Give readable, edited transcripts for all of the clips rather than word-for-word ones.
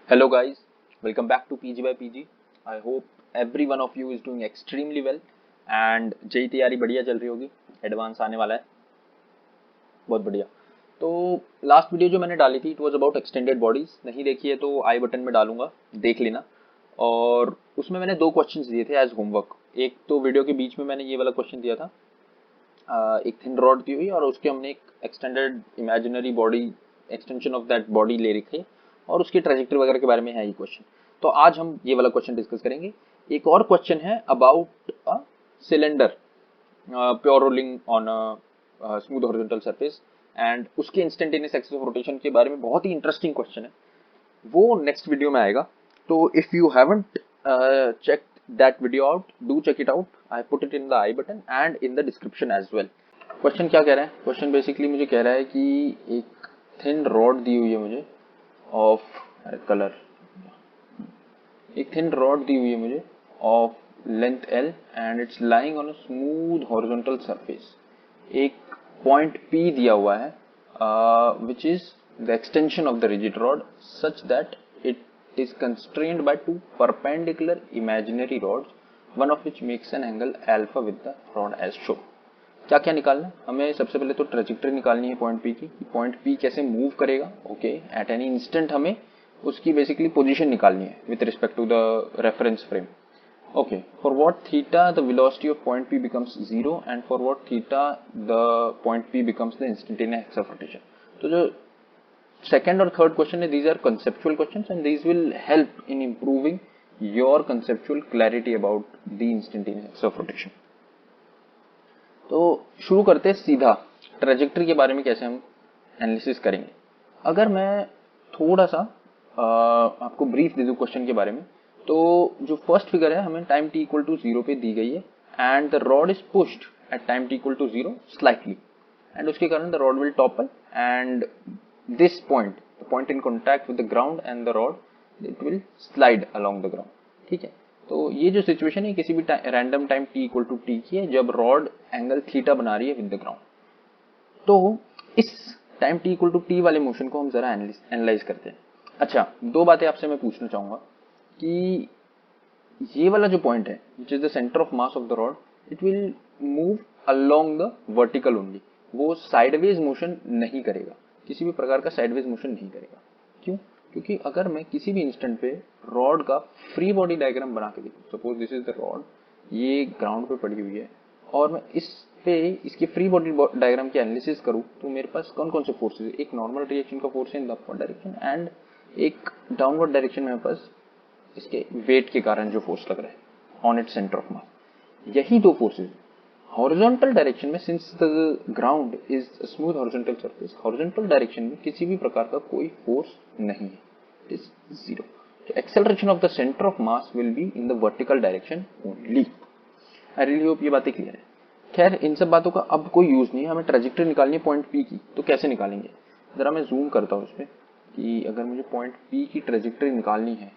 Hello guys, welcome back to PG by PG. I hope every one of you is doing extremely well and JEE तैयारी बढ़िया चल रही होगी। Advance आने वाला है, बहुत बढ़िया। तो लास्ट वीडियो जो मैंने डाली थी it was about extended bodies. नहीं देखी है तो आई बटन में डालूंगा, देख लेना। और उसमें मैंने दो क्वेश्चंस दिए थे एज होमवर्क। एक तो वीडियो के बीच में मैंने ये वाला क्वेश्चन दिया था, एक थिन रॉड दी हुई और उसके हमने एक extended imaginary body, extension of that body ले रखी है और उसकी ट्रेजेक्टरी वगैरह के बारे में है ये क्वेश्चन। तो आज हम ये वाला क्वेश्चन डिस्कस करेंगे। एक और क्वेश्चन है about a cylinder pure rolling on a smooth horizontal surface and उसके इंस्टेंटेनियस एक्सिस ऑफ रोटेशन के बारे में बहुत ही इंटरेस्टिंग क्वेश्चन है, वो नेक्स्ट वीडियो में आएगा। तो if you haven't check that video out, do check it out. I put it in the I button and in the description as well. Question क्या कह रहा है? क्वेश्चन बेसिकली मुझे कह रहा है कि एक थिन रॉड दी हुई है मुझे ऑफ कलर, एक थिन रॉड दी हुई है मुझे of length L and it's lying on a smooth horizontal surface. एक पॉइंट P दिया हुआ है विच is the extension of the rigid rod such that it is constrained by two perpendicular imaginary rods, one of which makes an angle alpha with the rod as shown. क्या क्या निकालना है हमें? सबसे पहले तो ट्रेजेक्टरी निकालनी है पॉइंट पी की, पॉइंट पी कैसे मूव करेगा। ओके, एट एनी इंस्टेंट हमें उसकी बेसिकली पोजीशन निकालनी है with respect to the reference frame. Okay, for what theta the velocity of point P becomes 0 and for what theta the point P becomes the instantaneous axis of rotation. तो जो second और third question है, these are conceptual questions and these will help in improving your conceptual clarity about the instantaneous axis of rotation. तो शुरू करते हैं सीधा trajectory के बारे में, कैसे हम एनालिसिस करेंगे। अगर मैं थोड़ा सा आपको ब्रीफ दे दूं क्वेश्चन के बारे में, तो जो फर्स्ट फिगर है हमें टाइम t इक्वल टू 0 पे दी गई है and the rod is pushed at time t equal to 0 slightly and उसके कारण the rod will topple and this point, the point in contact with the ground and the rod, it will slide along the ground. ठीक है, तो ये जो situation है किसी भी random time t equal to t की है जब रॉड एंगल थीटा बना रही है विद द ग्राउंड। तो इस time t equal to t वाले मोशन को हम जरा एनालाइज करते हैं। अच्छा, दो बातें आपसे मैं पूछना चाहूंगा कि ये वाला जो पॉइंट है विच is the centre of mass of the rod, it will move along the vertical only, वो साइडवेज मोशन नहीं करेगा, किसी भी प्रकार का साइडवेज मोशन नहीं करेगा। क्यों? क्योंकि अगर मैं किसी भी इंस्टेंट पे रॉड का फ्री बॉडी डायग्राम बना के देखूं, suppose this is the rod, ये ग्राउंड पे पड़ी हुई है और मैं इस पे इसकी फ्री बॉडी डायग्राम की एनालिसिस करूं, तो मेरे पास कौन कौन से फोर्सेज है? एक नॉर्मल रिएक्शन का फोर्स है in the upward direction and एक डाउनवर्ड डायरेक्शन में मेरे पास इसके वेट के कारण जो फोर्स लग रहा है ऑन इट सेंटर ऑफ मास। यही दो फोर्सेज हॉरिजॉन्टल डायरेक्शन में, since the ground is smooth horizontal surface, horizontal direction में किसी भी प्रकार का कोई फोर्स नहीं है, इट इज 0। तो acceleration of the centre of mass will be in the vertical direction only. I really hope ये बातें क्लियर है। खैर, इन सब बातों का अब कोई यूज नहीं है, हमें ट्रेजेक्टरी निकालनी है पॉइंट पी की। तो कैसे निकालेंगे? जरा मैं जूम करता हूं इस पे कि अगर मुझे पॉइंट पी की ट्रेजेक्टरी निकालनी है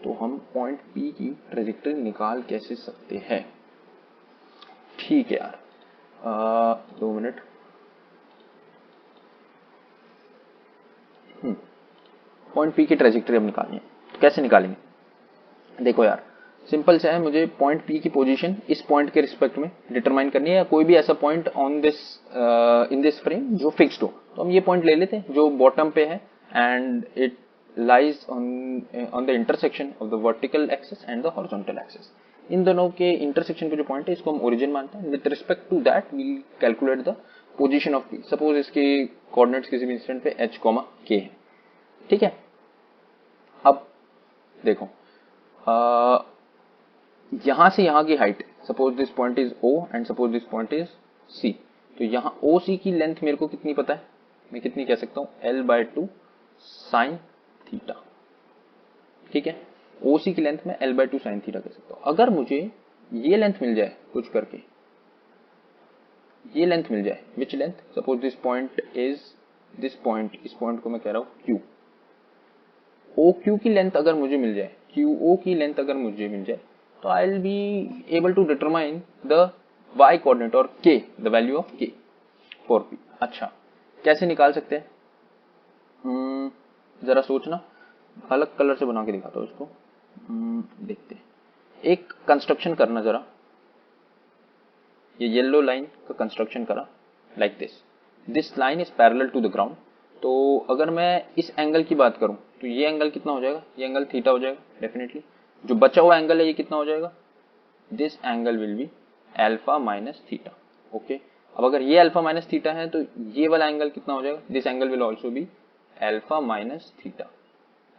तो हम पॉइंट पी की ट्रेजेक्टरी निकाल कैसे सकते हैं। ठीक है यार, 2 मिनट। पॉइंट पी की ट्रेजेक्टरी अब निकालनी है, तो कैसे निकालेंगे? देखो यार, सिंपल सा है, मुझे पॉइंट पी की पोजीशन इस पॉइंट के रिस्पेक्ट में डिटरमाइन करनी है, या कोई भी ऐसा point on this in this frame जो फिक्स्ड हो। तो हम ये पॉइंट ले लेते हैं जो बॉटम पे है and it lies on the intersection of the vertical axis and the horizontal axis. इन दोनों के इंटरसेक्शन पे जो पॉइंट है इसको हम ओरिजिन मानते हैं। With respect to that we calculate the position of P. Suppose इसके कोऑर्डिनेट्स किसी भी इंस्टेंट पे h, k है। ठीक है, अब देखो यहां से यहां की height, suppose this point is O and suppose this point is C, तो यहां OC की लेंथ मेरे को कितनी पता है? मैं कितनी कह सकता हूं? L/2 sine theta. ठीक है, OC की लेंथ में L/2 साइन थीटा कह सकता हूं। अगर मुझे ये लेंथ मिल जाए कुछ करके, ये लेंथ मिल जाए, which length? Suppose this point is this point, इस पॉइंट को मैं कह रहा हूं Q। OQ की लेंथ अगर मुझे मिल जाए, QO की लेंथ अगर मुझे मिल जाए, तो I will be able to determine the y coordinate और k, the value of k for p। अच्छा, कैसे निकाल सकते हैं? जरा सोचना। अलग कलर से बना के दिखाता हूँ इसको। देखते हैं, एक कंस्ट्रक्शन करना जरा, ये येलो लाइन का कंस्ट्रक्शन करा like this line is parallel to the ground. तो अगर मैं इस एंगल की बात करूं तो ये एंगल कितना हो जाएगा, ये एंगल थीटा हो जाएगा डेफिनेटली। जो बचा हुआ एंगल है ये कितना हो जाएगा, this angle will be alpha minus theta. Okay, अब अगर ये अल्फा माइनस थीटा है तो ये वाला एंगल कितना हो जाएगा, this angle will also be alpha minus theta.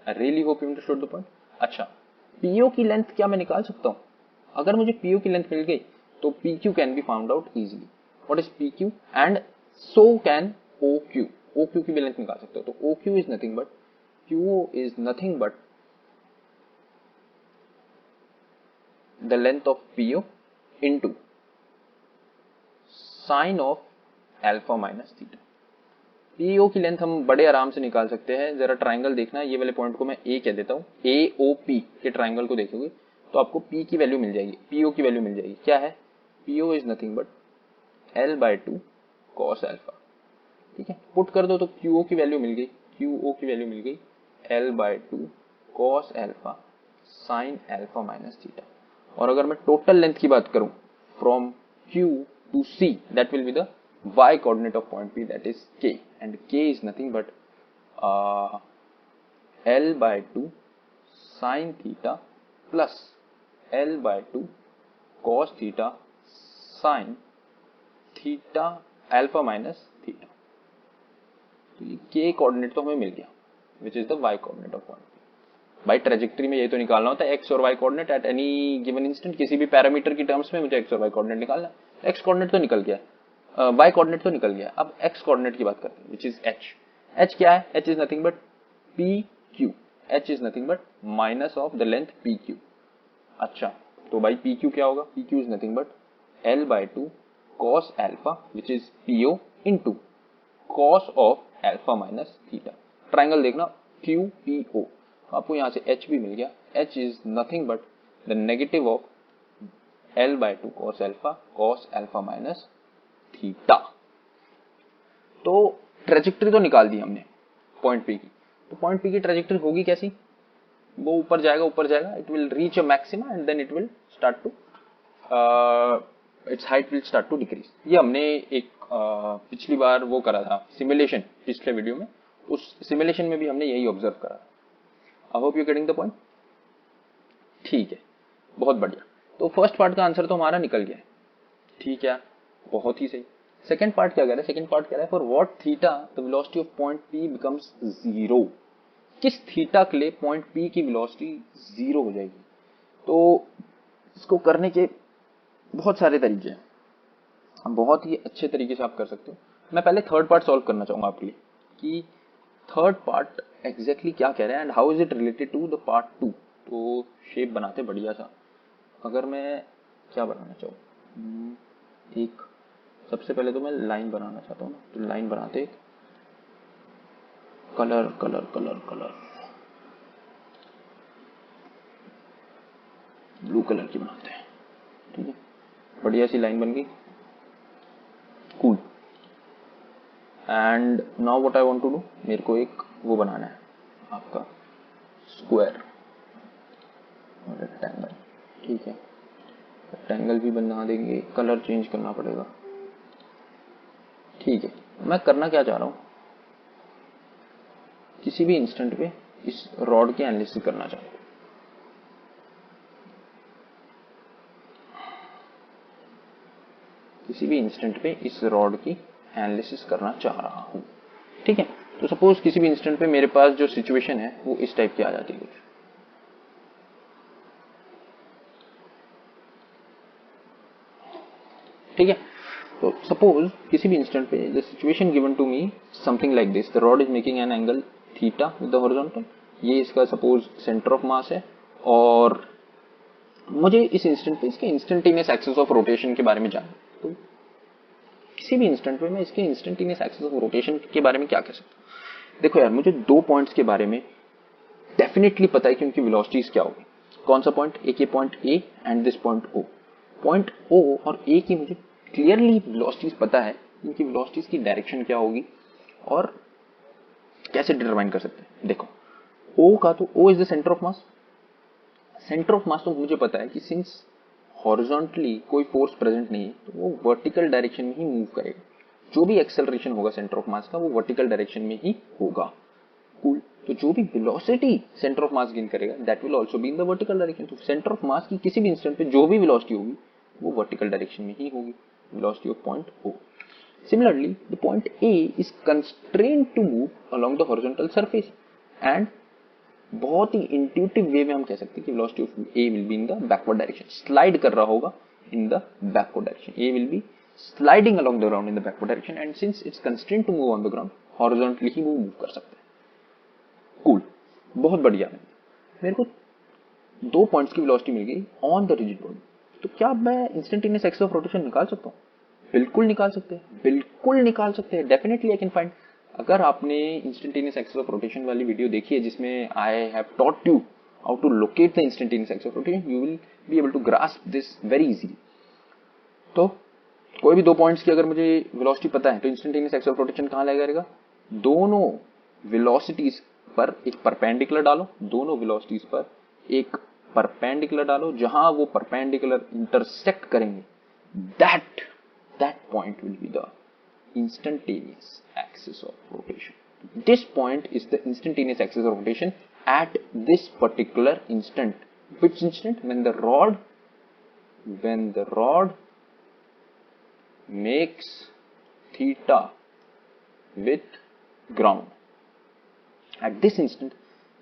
I really hope you understood the point. अच्छा, पीओ की लेंथ क्या मैं निकाल सकता हूं, अगर मुझे पीओ की लेंथ मिल गई तो PQ can be found out easily. What is PQ and so can OQ। OQ की भी लेंथ निकाल सकते हो। तो OQ is nothing but, QO is nothing but the length of PO into sine of alpha minus theta. PO की length हम बड़े आराम से निकाल सकते हैं। जरा ट्राइंगल देखना, ये वाले पॉइंट को मैं A कह देता हूं। AOP के ट्राइंगल को देखोगे तो आपको P की वैल्यू मिल जाएगी, PO की वैल्यू मिल जाएगी। क्या है, PO is nothing but L/2 cos alpha. ठीक है, पुट कर दो तो QO की वैल्यू मिल गई, QO की वैल्यू मिल गई L/2 cos alpha sin alpha minus theta. और अगर मैं टोटल लेंथ की बात करूं from Q to C, that will be the y coordinate of point P, that is K, and K is nothing but L/2 sin theta plus L/2 cos theta sin theta alpha minus theta. तो ये K coordinate तो हमें मिल गया, which is the Y coordinate of point. बाई trajectory में ये तो निकालना होता है एक्स और Y coordinate at any given instant. किसी भी पैरामीटर की टर्म्स में मुझे एक्स और वाई कोऑर्डिनेट निकालना है। एक्स कोऑर्डिनेट तो निकल गया, वाई कोऑर्डिनेट तो निकल गया। अब एक्स कोऑर्डिनेट की बात करते हैं, विच इज एच। एच क्या है, H is nothing but P Q. H is nothing but minus of the length P Q. अच्छा, तो भाई पी क्यू क्या होगा, P Q is nothing but L/2 cos alpha which is PO into cos of alpha minus theta। Triangle देखना QPO, आपको यहां से H भी मिल गया। H is nothing but the negative of L/2 cos alpha minus theta। तो trajectory तो निकाल दी हमने पॉइंट P की। तो पॉइंट P की ट्रेजेक्टरी होगी कैसी, वो ऊपर जाएगा, it will reach a maxima and then it will start to its height will start to decrease. ये हमने एक पिछली बार वो करा था सिमुलेशन, पिछले वीडियो में, उस सिमुलेशन में भी हमने यही ऑब्जर्व करा। I hope you getting the point. ठीक है, बहुत बढ़िया। तो फर्स्ट पार्ट का आंसर तो हमारा निकल गया है। ठीक है, बहुत ही सही। सेकंड पार्ट क्या कह रहा है, सेकंड पार्ट कह रहा है for what theta the velocity of point P becomes zero. किस थीटा के लिए पॉइंट P की वेलोसिटी जीरो हो जाएगी। तो इसको करने के बहुत सारे तरीके हैं, बहुत ही अच्छे तरीके से आप कर सकते हो। मैं पहले थर्ड पार्ट सॉल्व करना चाहूंगा आपके लिए कि थर्ड पार्ट एग्जैक्टली क्या कह रहा है and how is it related to the part 2। तो शेप बनाते बढ़िया सा। अगर मैं क्या बनाना चाहूँ, एक सबसे पहले तो मैं लाइन बनाना चाहता हूँ। तो लाइन बनाते एक colour colour colour colour blue colour की बनाते हैं। ठीक है, बढ़िया सी लाइन बन गई, cool. And now what I want to do, मेरे को एक वो बनाना है आपका स्क्वायर और रेक्टेंगल। ठीक है, रेक्टेंगल भी बना देंगे, कलर चेंज करना पड़ेगा। ठीक है, मैं करना क्या चाह रहा हूं, किसी भी इंस्टेंट पे इस रॉड की एनालिसिस करना चाहता हूं। किसी भी इंस्टेंट पे इस रॉड की एनालिसिस करना चाह रहा हूं। ठीक है, तो सपोज किसी भी इंस्टेंट पे मेरे पास जो सिचुएशन है वो इस टाइप की आ जाती है कुछ। ठीक है, तो सपोज किसी भी इंस्टेंट पे the situation given to me something like this, the rod is making an angle theta with the horizontal. ये इसका सपोज सेंटर ऑफ मास है और मुझे इस इंस्टेंट पे इसके इंस्टेंटेनियस एक्सिस ऑफ रोटेशन के बारे में जानना। तो किसी भी इंस्टेंट पे मैं इसके इंस्टेंटेनियस एक्सिस ऑफ रोटेशन के बारे में क्या कह सकता हूं। देखो यार, मुझे दो पॉइंट्स के बारे में डेफिनेटली पता है कि उनकी वेलोसिटीज क्या होगी। कौन सा पॉइंट, एक ये point A and this point O. Point O और ए की मुझे क्लियरली वेलोसिटीज पता है, इनकी वेलोसिटीज की डायरेक्शन क्या होगी और कैसे डिटरमाइन कर सकते हैं। देखो, O का, तो O is the centre of mass. Centre of मास तो मुझे पता है कि सिंस हॉरिजॉन्टली कोई फोर्स प्रेजेंट नहीं है तो वो वर्टिकल डायरेक्शन में ही मूव करेगा। जो भी एक्सेलरेशन होगा सेंटर ऑफ मास का वो वर्टिकल डायरेक्शन में ही होगा। कूल। तो जो भी velocity centre of mass gain करेगा that will also be in the vertical direction. तो सेंटर ऑफ मास की किसी भी इंस्टेंट पे जो भी वेलोसिटी होगी वो वर्टिकल डायरेक्शन में ही होगी, velocity of point O। Similarly, the point A is constrained to move along the horizontal surface and बहुत ही इंट्यूटिव वे में हम कह सकते हैं कि velocity of A will be in the backward direction, slide कर रहा होगा in the backward direction। A will be sliding along the ground in the backward direction and since it's constrained to move on the ground, horizontally ही वो move कर सकता है। Cool, बहुत बढ़िया। मेरे को 2 पॉइंट्स की वेलोसिटी मिल गई ऑन द रिजिड बॉडी, तो क्या मैं इंस्टेंटेनियस एक्सिस ऑफ रोटेशन निकाल सकता हूँ? बिल्कुल निकाल सकते हैं, बिल्कुल निकाल सकते हैं। Definitely I can find. अगर आपने इंस्टेंटेनियस एक्सिस ऑफ रोटेशन वाली वीडियो देखी है जिसमें I have taught you how to locate the instantaneous axis of rotation, you will be able to grasp this very easily. तो कोई भी 2 पॉइंट्स की अगर मुझे वेलोसिटी पता है तो इंस्टेंटेनियस एक्सिस ऑफ रोटेशन कहां लगाया जाएगा? दोनों वेलोसिटीज पर एक परपेंडिकुलर डालो, दोनों वेलोसिटीज पर एक परपेंडिकुलर डालो, जहां वो परपेंडिकुलर इंटरसेक्ट करेंगे, that point will be the instantaneous axis of rotation. This point is the instantaneous axis of rotation at this particular instant. Which instant? When the rod makes theta with ground. At this instant,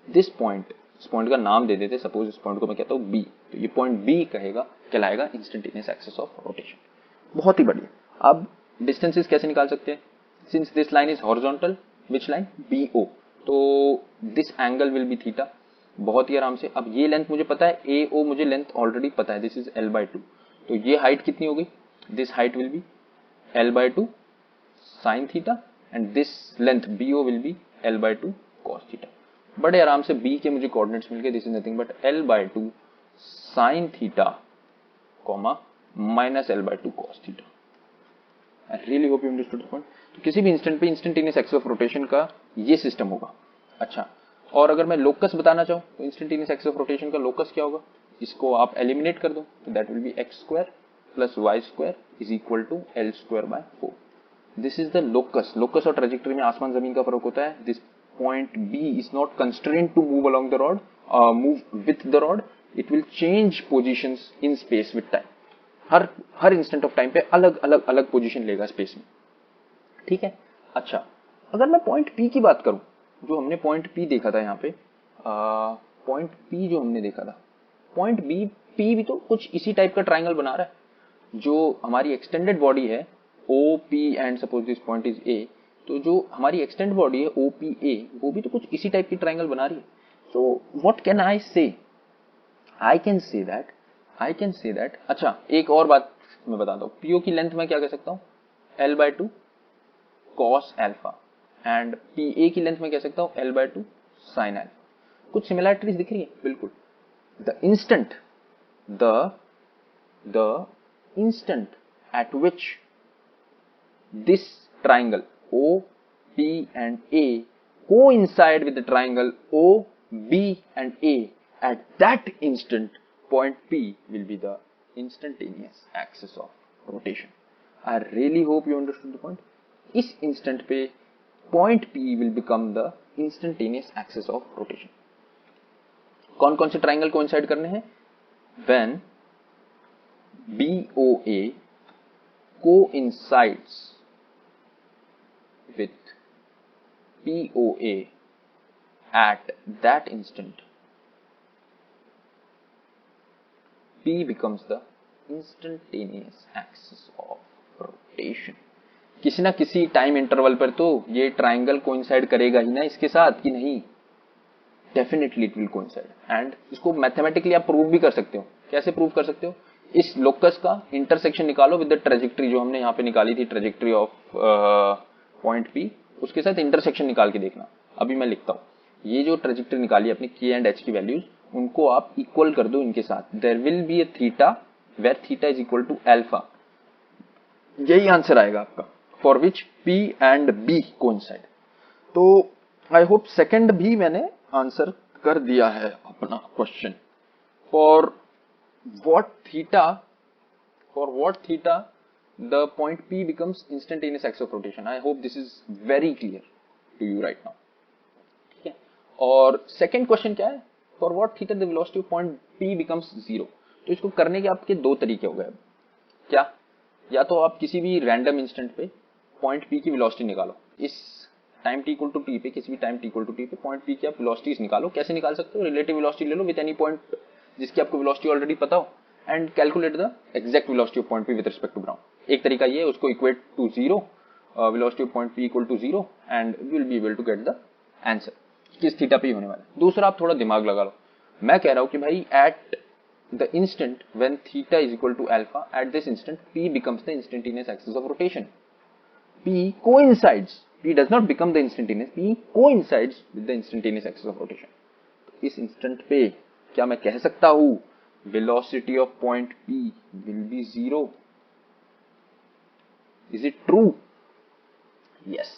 this point, इस point का नाम दे देते, suppose इस point को मैं कहता हूं B, तो ये पॉइंट B कहलाएगा इंस्टेंटेनियस एक्सिस ऑफ रोटेशन। बहुत ही बढ़िया। अब डिस्टेंसेस कैसे निकाल सकते हैं? Since this line is horizontal, which line? BO, तो this angle will be theta. बहुत ही आराम से। अब ये लेंथ मुझे पता है, AO मुझे लेंथ ऑलरेडी पता है, दिस इज L/2, तो ये हाइट कितनी होगी? This height will be L/2 sine theta and this length BO will be L/2 cos theta. बड़े आराम से B के मुझे कोऑर्डिनेट्स मिल गए, this is nothing but L/2 sine theta comma minus L/2 cos theta. I really hope you understood the point. तो किसी भी instant पे इंस्टेंटेनियस एक्सिस ऑफ रोटेशन का ये सिस्टम होगा। अच्छा, और अगर मैं लोकस बताना चाहूँ तो इंस्टेंटेनियस एक्सिस ऑफ रोटेशन का लोकस क्या होगा? इसको आप एलिमिनेट कर दो तो that will be x² + y² is equal to L²/4। This is the locus. Locus और ट्रेजेक्टरी में आसमान जमीन का फर्क होता है। This point B is not constrained to move along the rod, move with the rod, it will change positions in space with time. हर instant of time पे अलग पोजीशन लेगा स्पेस में, ठीक है। अच्छा, अगर मैं पॉइंट P की बात करूं, जो हमने पॉइंट P देखा था यहाँ पे, पॉइंट P जो हमने देखा था, पॉइंट P भी तो कुछ इसी टाइप का ट्राइंगल बना रहा है। जो हमारी एक्सटेंडेड बॉडी है OP and suppose this point is A, तो जो हमारी एक्सटेंडेड बॉडी है OPA, वो भी तो कुछ इसी टाइप की ट्राइंगल बना रही है। सो व्हाट कैन आई से? आई कैन से दैट, अच्छा एक और बात मैं बताता हूँ, PO की लेंथ मैं क्या कह सकता हूँ? L/2 cos alpha and PA की लेंथ मैं कह सकता हूँ L/2 sin अल्फा। कुछ सिमिलरिटीज दिख रही है? बिल्कुल। The instant at which this triangle OP and A coincide with the triangle OB and A, at that instant point P will be the instantaneous axis of rotation. I really hope you understood the point. इस instant पे point P will become the instantaneous axis of rotation. कौन कौन से triangle coincide करने हैं? When BOA coincides with POA at that instant, P becomes the instantaneous axis of rotation. किसी ना किसी टाइम इंटरवल पर तो ये ट्राइंगल कोइंसाइड करेगा ही ना इसके साथ, कि नहीं? Definitely it will coincide. And इसको मैथमेटिकली आप प्रूव भी कर सकते हो। कैसे प्रूव कर सकते हो? इस लोकस का इंटरसेक्शन निकालो विद द ट्रेजेक्टरी जो हमने यहाँ पे निकाली थी, ट्रेजेक्टरी ऑफ पॉइंट P, उसके साथ इंटरसेक्शन निकाल के देखना। अभी मैं लिखता हूँ, ये जो ट्रेजेक्टरी निकाली अपनी K एंड H की वैल्यूज, उनको आप इक्वल कर दो इनके साथ। There will be a theta where theta is equal to alpha. यही आंसर आएगा आपका, for which P and B coincide. तो आई होप सेकंड भी मैंने आंसर कर दिया है अपना question. For what theta the point P becomes instantaneous axis of rotation। I hope this is very clear to you right now। ठीक है, और सेकेंड क्वेश्चन क्या है, for what theta the velocity of point P becomes 0। तो इसको करने के आपके दो तरीके हो गए। क्या, या तो आप किसी भी रैंडम इंस्टेंट पे पॉइंट P की वेलोसिटी निकालो, इस time t equal to T पे, किसी भी time t equal to T पे पॉइंट P की आप वेलोसिटीज निकालो। कैसे निकाल सकते हो, रिलेटिव वेलोसिटी ले लो विद एनी पॉइंट जिसकी आपको वेलोसिटी ऑलरेडी पता हो, and calculate the exact velocity of point P with respect to ground. एक तरीका ये है, उसको equate to 0, velocity of point P equal to 0 and you will be able to get the answer किस theta पे होने वाला है। दूसरा, आप थोड़ा दिमाग लगा लो। मैं कह रहा हूं कि भाई eight the instant when theta is equal to alpha, at this instant P becomes the instantaneous axis of rotation। P coincides, P does not become the instantaneous, P coincides with the instantaneous axis of rotation। तो इस instant पे क्या मैं कह सकता हूं velocity of point P will be 0? Is it true? Yes,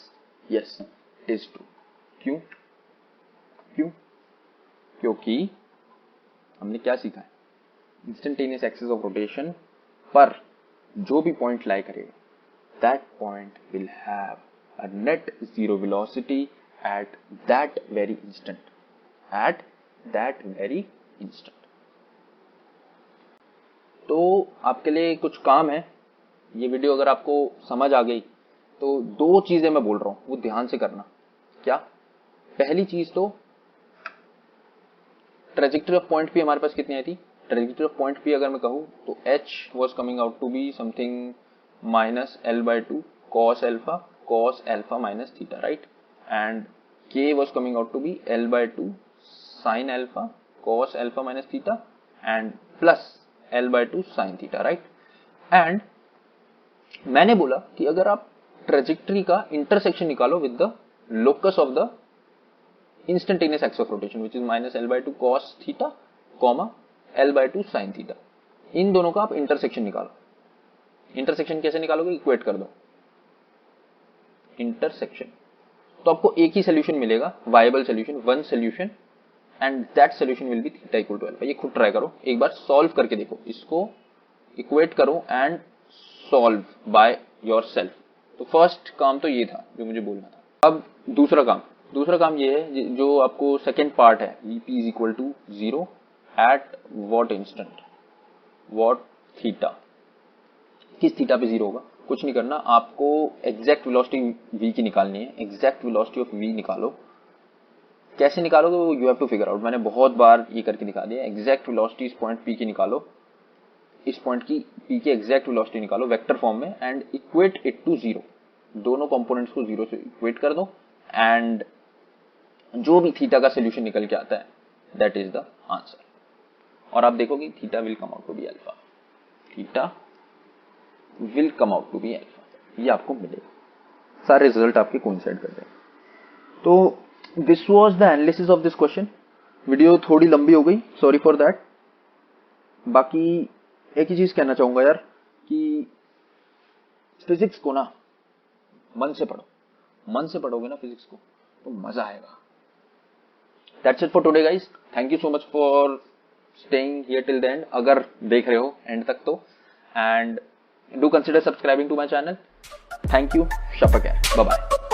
yes, it is true। क्यों? क्योंकि हमने क्या सीखा है, इंस्टेंटेनियस एक्सिस ऑफ रोटेशन पर जो भी पॉइंट लाई करेगा, that point will have a net zero velocity at that very instant. तो आपके लिए कुछ काम है, ये वीडियो अगर आपको समझ आ गई तो दो चीजें मैं बोल रहा हूं वो ध्यान से करना। क्या, पहली चीज तो ट्रेजेक्टरी ऑफ पॉइंट P हमारे पास कितनी आई थी, ट्रेजेक्टरी ऑफ पॉइंट P अगर मैं कहूं तो h was coming out to be something minus L/2 cos alpha minus theta, right? And k was coming out to be L/2 sin alpha cos alpha minus theta and plus L/2 sin theta, right? And मैंने बोला कि अगर आप trajectory का intersection निकालो with the locus of the instantaneous axis of rotation which is minus L/2 cos theta, L/2 sin theta, इन दोनों का आप इंटरसेक्शन निकालो। इंटरसेक्शन कैसे निकालोगे, इक्वेट कर दो इंटरसेक्शन, तो आपको एक ही सोल्यूशन मिलेगा, viable solution, one solution, and that solution will be theta equal to alpha. ये खुद ट्राई करो, एक बार सॉल्व करके देखो, इसको इक्वेट करो एंड सॉल्व बाय योरसेल्फ। तो फर्स्ट काम तो ये था जो मुझे बोलना था। अब दूसरा काम ये है जो आपको सेकेंड पार्ट है, P is equal to 0 at what instant, what theta, किस थीटा पे 0 होगा। कुछ नहीं करना, आपको एग्जैक्ट वेलोसिटी v की निकालनी है। एग्जैक्ट वेलोसिटी ऑफ v निकालो, कैसे निकालोगे you have to figure out, मैंने बहुत बार ये करके दिखा दिया। एग्जैक्ट वेलोसिटी इस पॉइंट P की निकालो, इस पॉइंट की P की एग्जैक्ट वेलोसिटी निकालो वेक्टर फॉर्म में एंड इक्वेट इट टू 0, दोनों कंपोनेंट्स को 0 से इक्वेट कर दो एंड जो भी थीटा का सोल्यूशन निकल के आता है दैट इज द आंसर। और आप देखोगे theta will come out to be alpha, theta will come out to be alpha, ये आपको मिलेगा, सारे रिजल्ट आपके कोइंसाइड कर देंगे। तो this was the analysis of this question. Video थोड़ी लंबी हो गई, सॉरी फॉर दैट। बाकी एक ही चीज कहना चाहूंगा यार कि फिजिक्स को ना मन से पढ़ो, मन से पढ़ोगे ना फिजिक्स को तो मजा आएगा। That's it for today guys, thank you so much for staying here till the end, अगर देख रहे हो एंड तक तो, and do consider subscribing to my channel। Thank you, शपथ है, bye bye।